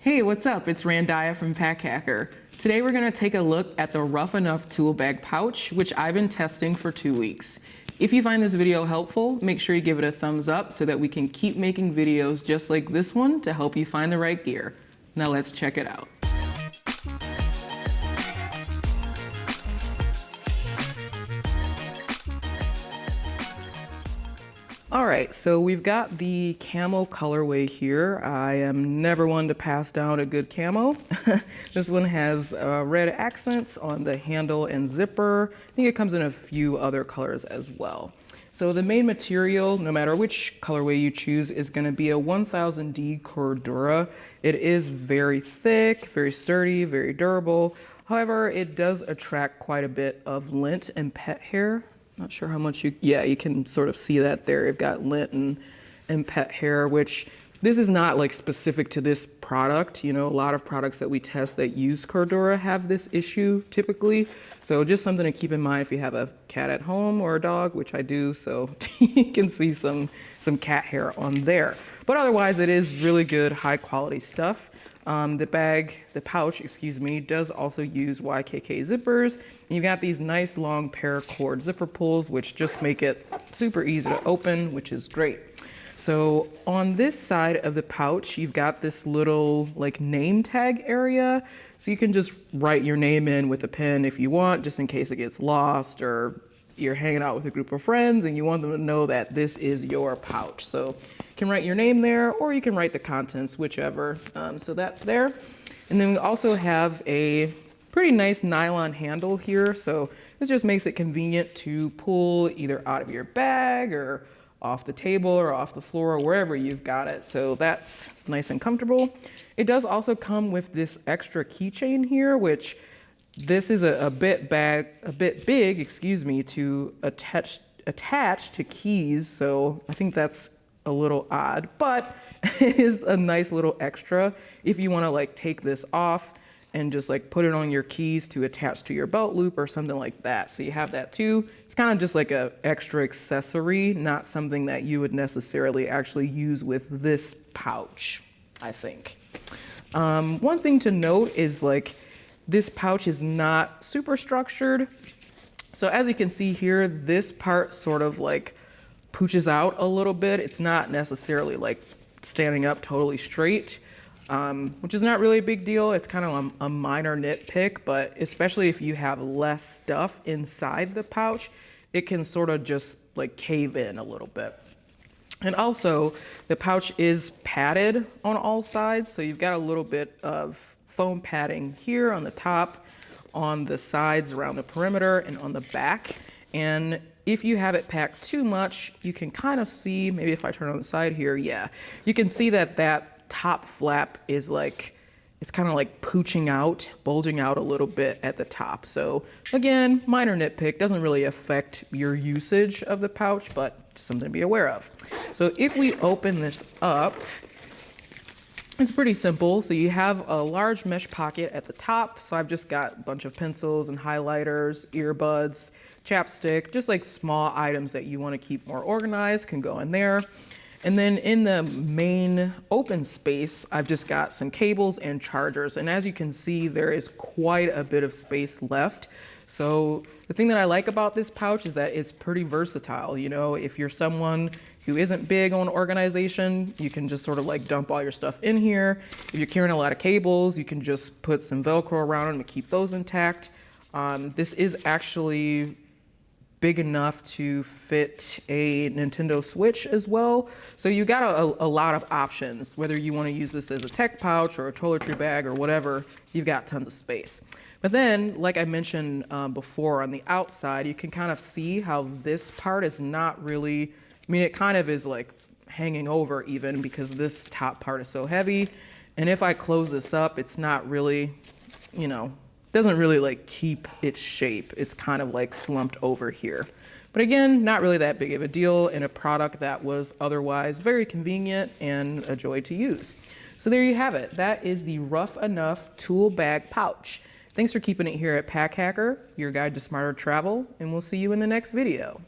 Hey, what's up? It's Randiah from Pack Hacker. Today we're going to take a look at the Rough Enough tool bag pouch, which I've been testing for 2 weeks. If you find this video helpful, make sure you give it a thumbs up so that we can keep making videos just like this one to help you find the right gear. Now let's check it out. All right, so we've got the camo colorway here. I am never one to pass down a good camo. This one has red accents on the handle and zipper. I think it comes in a few other colors as well. So the main material, no matter which colorway you choose, is going to be a 1000D Cordura. It is very thick, very sturdy, very durable. However, it does attract quite a bit of lint and pet hair. Not sure how much you can sort of see that there. You've got lint and pet hair, which this is not like specific to this product. You know, a lot of products that we test that use Cordura have this issue typically. So just something to keep in mind if you have a cat at home or a dog, which I do. So you can see some cat hair on there. But otherwise, it is really good, high quality stuff. The pouch, does also use YKK zippers. You've got these nice long Paracord zipper pulls, which just make it super easy to open, which is great. So on this side of the pouch, you've got this little like name tag area. So you can just write your name in with a pen if you want, just in case it gets lost or you're hanging out with a group of friends and you want them to know that this is your pouch. So you can write your name there, or you can write the contents, whichever. So that's there. And then we also have a pretty nice nylon handle here. So this just makes it convenient to pull either out of your bag or off the table or off the floor or wherever you've got it. So that's nice and comfortable. It does also come with this extra keychain here, which this is a bit big, to attach to keys. So I think that's a little odd, but it is a nice little extra if you want to like take this off and just like put it on your keys to attach to your belt loop or something like that. So you have that too. It's kind of just like a extra accessory, not something that you would necessarily actually use with this pouch, I think. One thing to note is like this pouch is not super structured. So as you can see here, this part sort of like pooches out a little bit. It's not necessarily like standing up totally straight, which is not really a big deal. It's kind of a minor nitpick, but especially if you have less stuff inside the pouch, it can sort of just like cave in a little bit. And also the pouch is padded on all sides. So you've got a little bit of foam padding here on the top, on the sides around the perimeter, and on the back. And if you have it packed too much, you can kind of see, maybe if I turn on the side here, yeah, you can see that top flap is like, it's kind of like pooching out, bulging out a little bit at the top. So again, minor nitpick, doesn't really affect your usage of the pouch, but just something to be aware of. So if we open this up, it's pretty simple. So you have a large mesh pocket at the top. So I've just got a bunch of pencils and highlighters, earbuds, chapstick, just like small items that you want to keep more organized can go in there. And then in the main open space, I've just got some cables and chargers. And as you can see, there is quite a bit of space left. So the thing that I like about this pouch is that it's pretty versatile. You know, if you're someone who isn't big on organization, you can just sort of like dump all your stuff in here. If you're carrying a lot of cables, you can just put some Velcro around them to keep those intact. This is actually big enough to fit a Nintendo Switch as well. So you got a lot of options, whether you want to use this as a tech pouch or a toiletry bag or whatever, you've got tons of space. But then, like I mentioned before, on the outside, you can kind of see how this part is not really, I mean, it kind of is like hanging over even because this top part is so heavy. And if I close this up, it's not really, you know, doesn't really like keep its shape. It's kind of like slumped over here. But again, not really that big of a deal in a product that was otherwise very convenient and a joy to use. So there you have it. That is the Rough Enough tool bag pouch. Thanks for keeping it here at Pack Hacker, your guide to smarter travel, and we'll see you in the next video.